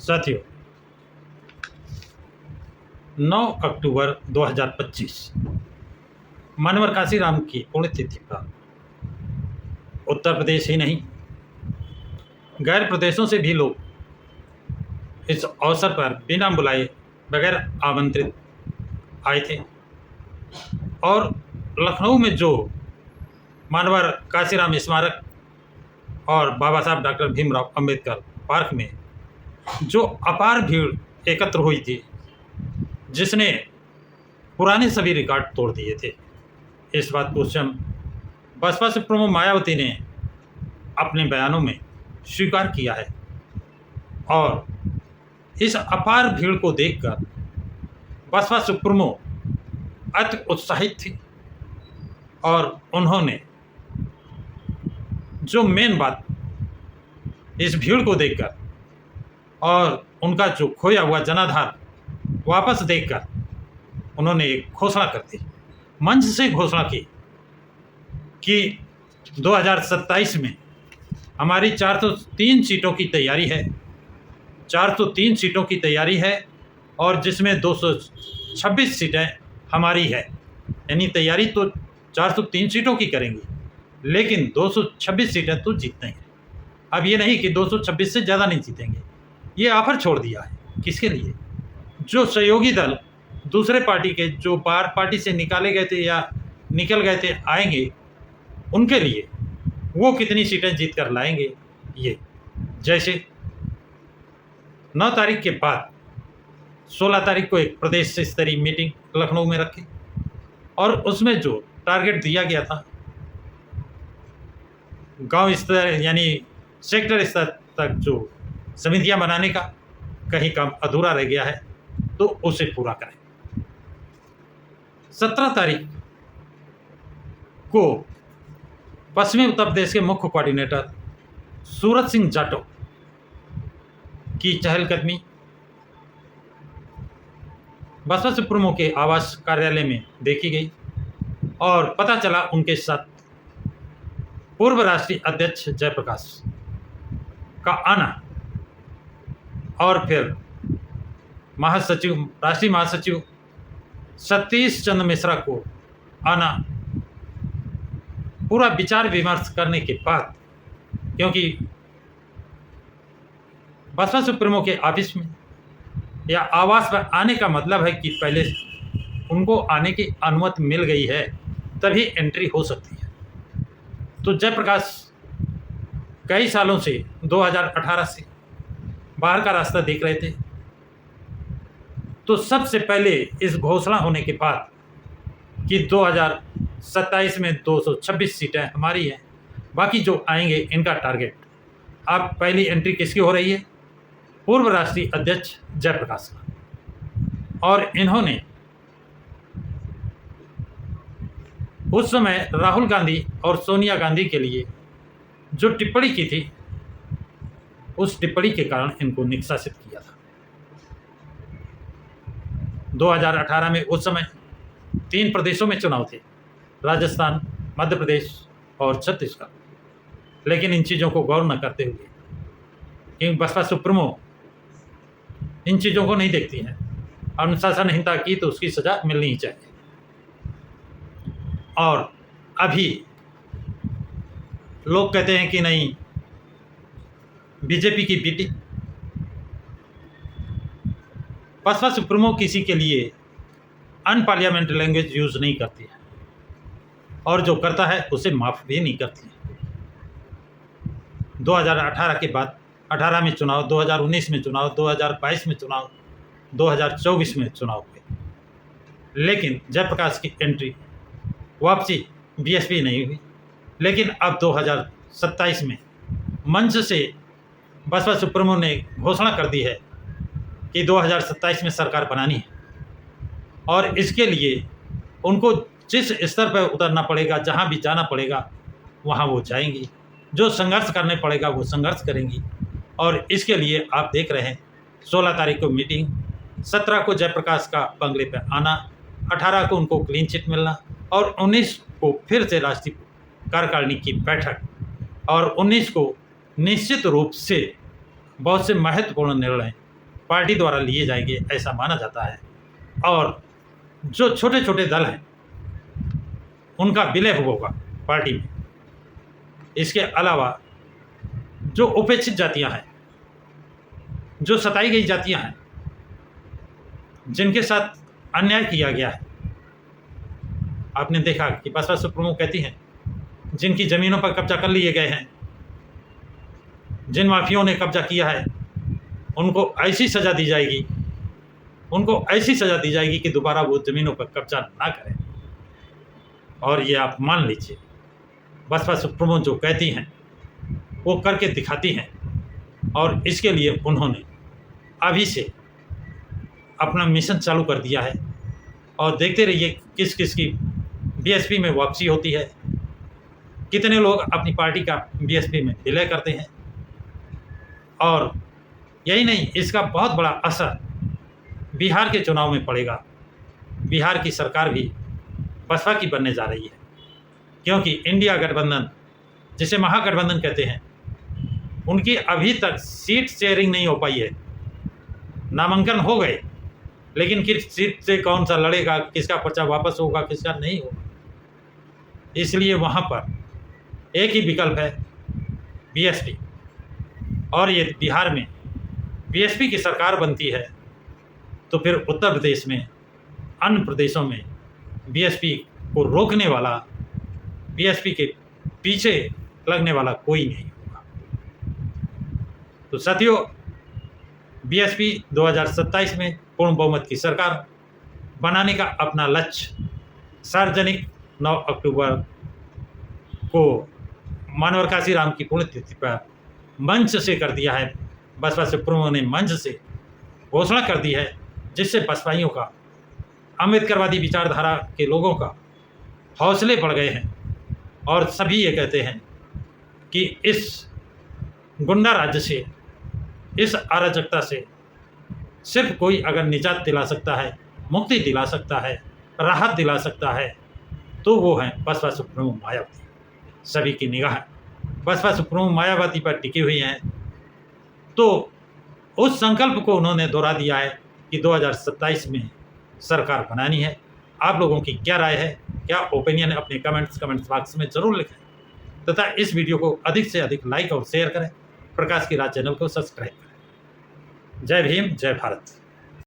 साथियों, 9 अक्टूबर 2025 मनवर काशीराम की पुण्यतिथि पर उत्तर प्रदेश ही नहीं, गैर प्रदेशों से भी लोग इस अवसर पर बिना बुलाए बगैर आमंत्रित आए थे। और लखनऊ में जो मनवर काशीराम स्मारक और बाबा साहब डॉक्टर भीमराव अंबेडकर पार्क में जो अपार भीड़ एकत्र हुई थी, जिसने पुराने सभी रिकॉर्ड तोड़ दिए थे, इस बात को स्वयं बसपा सुप्रीमो मायावती ने अपने बयानों में स्वीकार किया है। और इस अपार भीड़ को देखकर बसपा सुप्रीमो अति उत्साहित थी और उन्होंने जो मेन बात इस भीड़ को देखकर और उनका जो खोया हुआ जनाधार वापस देखकर उन्होंने एक घोषणा कर दी, मंच से घोषणा की कि 2027 में हमारी 403 सीटों की तैयारी है, 403 सीटों की तैयारी है और जिसमें 226 सीटें हमारी है। यानी तैयारी तो 403 सीटों की करेंगी, लेकिन 226 सीटें तो जीतेंगे। अब ये नहीं कि 226 से ज़्यादा नहीं जीतेंगे। ये ऑफर छोड़ दिया है किसके लिए? जो सहयोगी दल दूसरे पार्टी के जो बाहर पार्टी से निकाले गए थे या निकल गए थे आएंगे, उनके लिए वो कितनी सीटें जीत कर लाएंगे। ये जैसे 9 तारीख के बाद 16 तारीख को एक प्रदेश स्तरीय मीटिंग लखनऊ में रखी और उसमें जो टारगेट दिया गया था गांव स्तर यानी सेक्टर स्तर तक जो समितियां बनाने का, कहीं काम अधूरा रह गया है तो उसे पूरा करें। 17 तारीख को पश्चिमी उत्तर प्रदेश के मुख्य कोऑर्डिनेटर सूरज सिंह जाटव की चहलकदमी बसपा सुप्रीमो के आवास कार्यालय में देखी गई और पता चला उनके साथ पूर्व राष्ट्रीय अध्यक्ष जयप्रकाश का आना और फिर महासचिव राष्ट्रीय महासचिव सतीश चंद्र मिश्रा को आना। पूरा विचार विमर्श करने के बाद, क्योंकि बसपा सुप्रीमो के ऑफिस में या आवास पर आने का मतलब है कि पहले उनको आने की अनुमति मिल गई है, तभी एंट्री हो सकती है। तो जयप्रकाश कई सालों से 2018 से बाहर का रास्ता देख रहे थे। तो सबसे पहले इस घोषणा होने के बाद कि 2027 में 226 सीटें हमारी हैं, बाकी जो आएंगे इनका टारगेट, अब पहली एंट्री किसकी हो रही है? पूर्व राष्ट्रीय अध्यक्ष जयप्रकाश का। और इन्होंने उस समय राहुल गांधी और सोनिया गांधी के लिए जो टिप्पणी की थी, उस टिप्पणी के कारण इनको निष्कासित किया था। 2018 में उस समय 3 प्रदेशों में चुनाव थे, राजस्थान, मध्य प्रदेश और छत्तीसगढ़। लेकिन इन चीज़ों को गौर न करते हुए, क्योंकि बसपा सुप्रीमो इन चीज़ों को नहीं देखती है, अनुशासनहीनता की तो उसकी सज़ा मिलनी ही चाहिए। और अभी लोग कहते हैं कि नहीं, बीजेपी की बेटी बसपा सुप्रीमो किसी के लिए अनपार्लियामेंट्री लैंग्वेज यूज़ नहीं करती है और जो करता है उसे माफ़ भी नहीं करती है। 2018 के बाद 18 में चुनाव, 2019 में चुनाव, 2022 में चुनाव, 2024 में चुनाव हुए, लेकिन जयप्रकाश की एंट्री वापसी बीएसपी नहीं हुई। लेकिन अब 2027 में मंच से बसपा सुप्रीमो ने घोषणा कर दी है कि 2027 में सरकार बनानी है और इसके लिए उनको जिस स्तर पर उतरना पड़ेगा, जहां भी जाना पड़ेगा वहां वो जाएंगी, जो संघर्ष करने पड़ेगा वो संघर्ष करेंगी। और इसके लिए आप देख रहे हैं 16 तारीख को मीटिंग, 17 को जयप्रकाश का बंगले पर आना, 18 को उनको क्लीन चिट मिलना और 19 को फिर से राष्ट्रीय कार्यकारिणी की बैठक और 19 को निश्चित रूप से बहुत से महत्वपूर्ण निर्णय पार्टी द्वारा लिए जाएंगे ऐसा माना जाता है। और जो छोटे छोटे दल हैं उनका विलय होगा पार्टी में। इसके अलावा जो उपेक्षित जातियां हैं, जो सताई गई जातियां हैं, जिनके साथ अन्याय किया गया है, आपने देखा कि बसपा सुप्रीमो कहती हैं जिनकी ज़मीनों पर कब्जा कर लिए गए हैं, जिन माफियाओं ने कब्जा किया है, उनको ऐसी सज़ा दी जाएगी, उनको ऐसी सज़ा दी जाएगी कि दोबारा वो ज़मीनों पर कब्जा ना करें। और ये आप मान लीजिए, बसपा सुप्रीमो जो कहती हैं वो करके दिखाती हैं। और इसके लिए उन्होंने अभी से अपना मिशन चालू कर दिया है। और देखते रहिए किस किस की बीएसपी में वापसी होती है, कितने लोग अपनी पार्टी का बीएसपी में विलय करते हैं। और यही नहीं, इसका बहुत बड़ा असर बिहार के चुनाव में पड़ेगा। बिहार की सरकार भी बसपा की बनने जा रही है, क्योंकि इंडिया गठबंधन, जिसे महागठबंधन कहते हैं, उनकी अभी तक सीट शेयरिंग नहीं हो पाई है। नामांकन हो गए, लेकिन किस सीट से कौन सा लड़ेगा, किसका पर्चा वापस होगा, किसका नहीं होगा, इसलिए वहाँ पर एक ही विकल्प है, बीएसपी। और ये बिहार में बीएसपी की सरकार बनती है तो फिर उत्तर प्रदेश में, अन्य प्रदेशों में बीएसपी को रोकने वाला, बीएसपी के पीछे लगने वाला कोई नहीं होगा। तो साथियों, बीएसपी 2027 में पूर्ण बहुमत की सरकार बनाने का अपना लक्ष्य सार्वजनिक 9 अक्टूबर को मानवर काशीराम की पुण्यतिथि पर मंच से कर दिया है। बसपा सुप्रीमो ने मंच से घोषणा कर दी है, जिससे बसपाइयों का, अम्बेडकरवादी विचारधारा के लोगों का हौसले बढ़ गए हैं। और सभी ये कहते हैं कि इस गुंडा राज्य से, इस अराजकता से सिर्फ कोई अगर निजात दिला सकता है, मुक्ति दिला सकता है, राहत दिला सकता है, तो वो है बसपा सुप्रीमो मायावती। सभी की निगाह बसपा सुप्रीमो मायावती पर टिकी हुई हैं। तो उस संकल्प को उन्होंने दोहरा दिया है कि 2027 में सरकार बनानी है। आप लोगों की क्या राय है, क्या ओपिनियन है, अपने कमेंट्स बॉक्स में ज़रूर लिखें तथा इस वीडियो को अधिक से अधिक लाइक और शेयर करें। प्रकाश की राज चैनल को सब्सक्राइब करें। जय भीम, जय भारत।